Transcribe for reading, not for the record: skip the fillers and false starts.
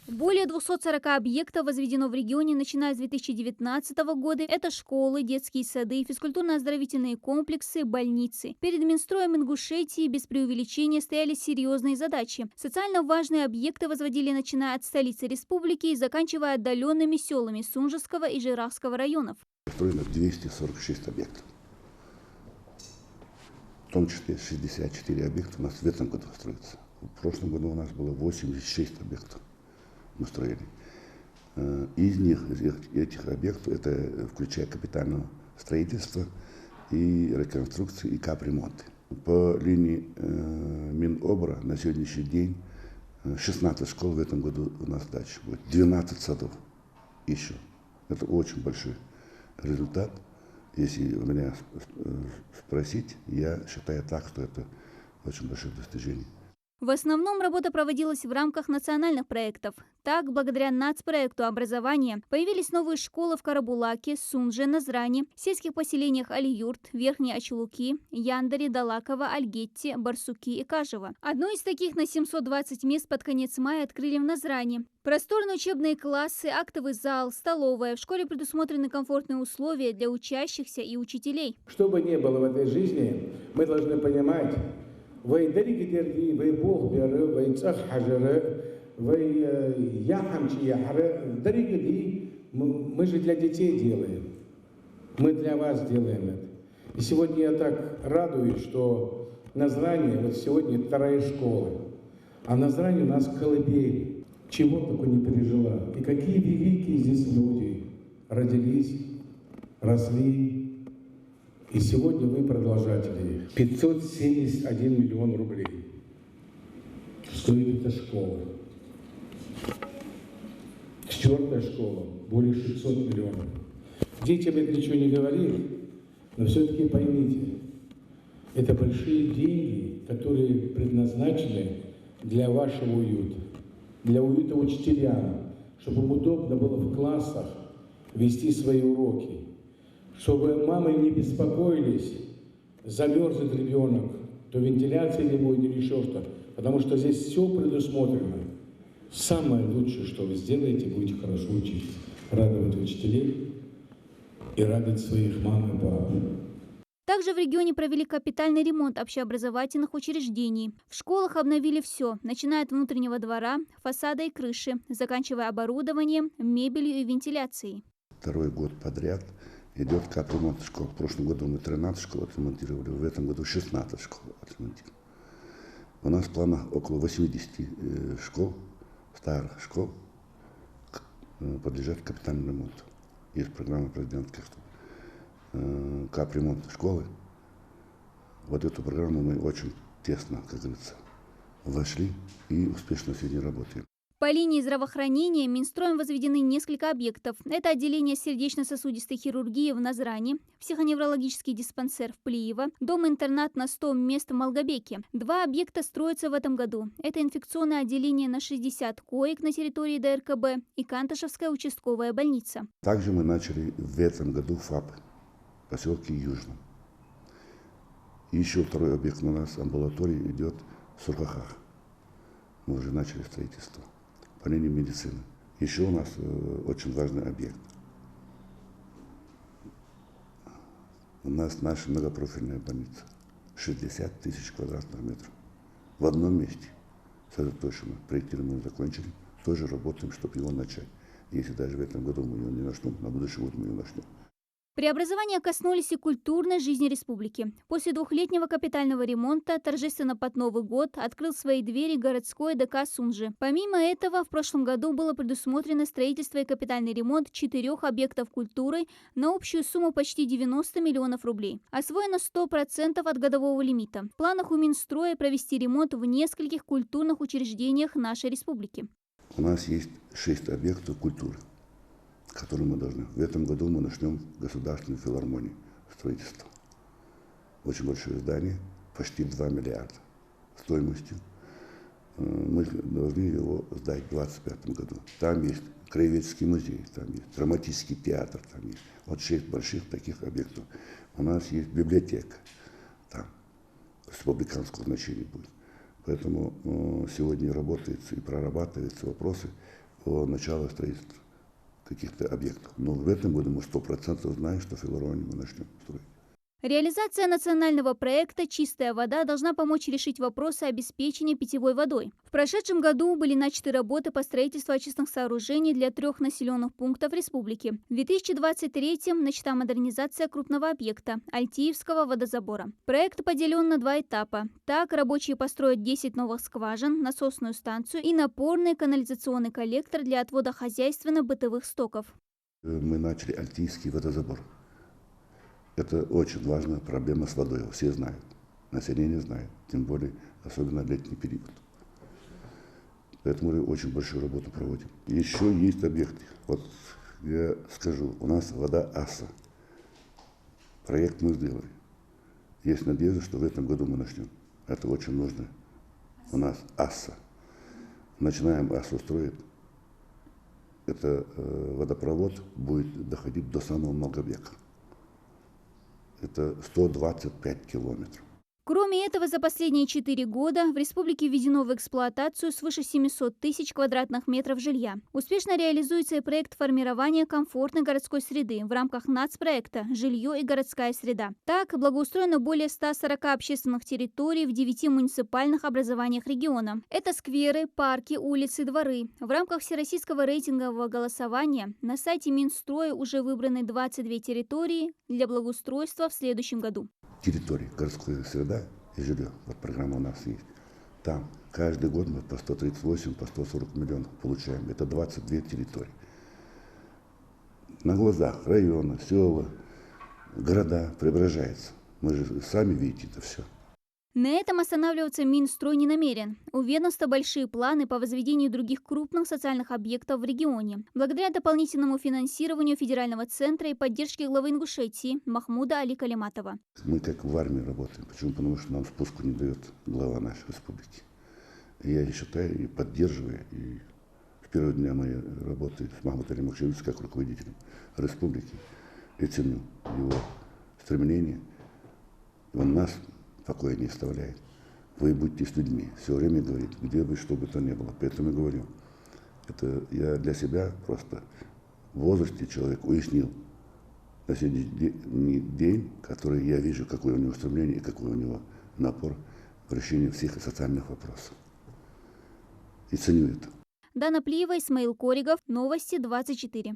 Более 240 объектов возведено в регионе, начиная с 2019 года. Это школы, детские сады, физкультурно-оздоровительные комплексы, больницы. Перед Минстроем Ингушетии без преувеличения стояли серьезные задачи. Социально важные объекты возводили, начиная от столицы республики и заканчивая отдаленными селами Сунжского и Жирахского районов. Построено 246 объектов. В том числе 64 объекта у нас в этом году строятся. В прошлом году у нас было 86 объектов. Мы строили. Из них, этих объектов, это включая капитальное строительство и реконструкцию и капремонты. По линии Минобра на сегодняшний день 16 школ в этом году у нас дальше будет, 12 садов еще. Это очень большой результат. Если у меня спросить, я считаю так, что это очень большое достижение. В основном работа проводилась в рамках национальных проектов. Так, благодаря нацпроекту образования появились новые школы в Карабулаке, Сунже, Назране, сельских поселениях Али-Юрт, Верхней Ачулуки, Яндаре, Далаково, Альгетте, Барсуки и Кажево. Одно из таких на 720 мест под конец мая открыли в Назране. Просторные учебные классы, актовый зал, столовая. В школе предусмотрены комфортные условия для учащихся и учителей. Что бы ни было в этой жизни, мы должны понимать, вы дарите дерди, вы Бог беры, вы цах хажеры, вы яхамчи яхры, дарите, мы же для детей делаем, мы для вас делаем это. И сегодня я так радуюсь, что Назране, вот сегодня вторая школа, а Назране у нас колыбель, чего только не пережила. И какие великие здесь люди родились, росли. И сегодня вы продолжатели. 571 миллион рублей стоит эта школа. Четвертая школа, более 600 миллионов. Детям это ничего не говорит, но все-таки поймите, это большие деньги, которые предназначены для вашего уюта, для уюта учителям, чтобы им удобно было в классах вести свои уроки. Чтобы мамы не беспокоились, замерзнет ребенок, то вентиляции не будет или еще что. Потому что здесь все предусмотрено. Самое лучшее, что вы сделаете, будете хорошо учиться. Радовать учителей и радовать своих мам и пап. Также в регионе провели капитальный ремонт общеобразовательных учреждений. В школах обновили все, начиная от внутреннего двора, фасада и крыши, заканчивая оборудованием, мебелью и вентиляцией. Второй год подряд идет капремонт школ. В прошлом году мы 13 школ отремонтировали, в этом году 16 школ отремонтировали. У нас в планах около 80 школ, старых школ, подлежат капитальному ремонту. Есть программа президентская, что капремонт школы. Вот эту программу мы очень тесно, как говорится, вошли и успешно сегодня работаем. По линии здравоохранения Минстроем возведены несколько объектов. Это отделение сердечно-сосудистой хирургии в Назране, психоневрологический диспансер в Плиево, дом-интернат на 100 мест в Малгобеке. 2 объекта строятся в этом году. Это инфекционное отделение на 60 коек на территории ДРКБ и Канташевская участковая больница. Также мы начали в этом году ФАП в поселке Южном. И еще второй объект у нас, амбулатория, идет в Сурхахах. Мы уже начали строительство по линии медицины. Еще у нас очень важный объект. У нас наша многопрофильная больница. 60 тысяч квадратных метров. В одном месте. Сосредоточено. Проектирование закончили. Тоже работаем, чтобы его начать. Если даже в этом году мы его не начнем, на будущий год мы его начнем. Преобразования коснулись и культурной жизни республики. После 2-летнего капитального ремонта торжественно под Новый год открыл свои двери городской ДК Сунжи. Помимо этого, в прошлом году было предусмотрено строительство и капитальный ремонт 4 объектов культуры на общую сумму почти 90 миллионов рублей. Освоено 100% от годового лимита. В планах у Минстроя провести ремонт в нескольких культурных учреждениях нашей республики. У нас есть 6 объектов культуры, которые мы должны. В этом году мы начнем государственную филармонию строительство. Очень большое здание, почти 2 миллиарда стоимостью. Мы должны его сдать в 2025 году. Там есть краеведческий музей, там есть драматический театр, там есть вот 6 больших таких объектов. У нас есть библиотека, там республиканского значения будет. Поэтому сегодня работаются и прорабатываются вопросы о начале строительства каких-то объектов. Но в этом году мы 100% знаем, что в феврале мы начнем строить. Реализация национального проекта «Чистая вода» должна помочь решить вопросы обеспечения питьевой водой. В прошедшем году были начаты работы по строительству очистных сооружений для 3 населенных пунктов республики. В 2023-м начата модернизация крупного объекта – Альтиевского водозабора. Проект поделен на 2 этапа. Так, рабочие построят 10 новых скважин, насосную станцию и напорный канализационный коллектор для отвода хозяйственно-бытовых стоков. Мы начали Альтийский водозабор. Это очень важная проблема с водой, все знают, население знает, тем более, особенно летний период. Поэтому мы очень большую работу проводим. Еще есть объекты. Вот я скажу, у нас вода АСА. Проект мы сделали. Есть надежда, что в этом году мы начнем. Это очень нужно. У нас АСА. Начинаем АСА строить. Это водопровод будет доходить до самого Малгобека. Это 125 километров. Кроме этого, за последние 4 года в республике введено в эксплуатацию свыше 700 тысяч квадратных метров жилья. Успешно реализуется и проект формирования комфортной городской среды в рамках нацпроекта «Жилье и городская среда». Так, благоустроено более 140 общественных территорий в 9 муниципальных образованиях региона. Это скверы, парки, улицы, дворы. В рамках всероссийского рейтингового голосования на сайте Минстроя уже выбраны 22 территории для благоустройства в следующем году. Территории, городская среда и жилье. Вот программа у нас есть. Там каждый год мы по 138, по 140 миллионов получаем. Это 22 территории. На глазах районы, села, города преображаются. Мы же сами видите это все. На этом останавливаться Минстрой не намерен. У ведомства большие планы по возведению других крупных социальных объектов в регионе. Благодаря дополнительному финансированию федерального центра и поддержке главы Ингушетии Махмуда Али Калиматова. Мы как в армии работаем. Почему? Потому что нам спуску не дает глава нашей республики. И я считаю и поддерживаю. И с первого дня моей работы с Махмудом Али Махшевичем как руководителем республики. Я ценю его стремление. И он нас покоя не оставляет. Вы будьте с людьми. Все время говорит, где бы, что бы то ни было. Поэтому я говорю, это я для себя просто в возрасте человек уяснил на сегодняшний день, который я вижу, какое у него стремление и какой у него напор в решении всех социальных вопросов. И ценю это. Дана Плиева, Исмаил Коригов, Новости 24.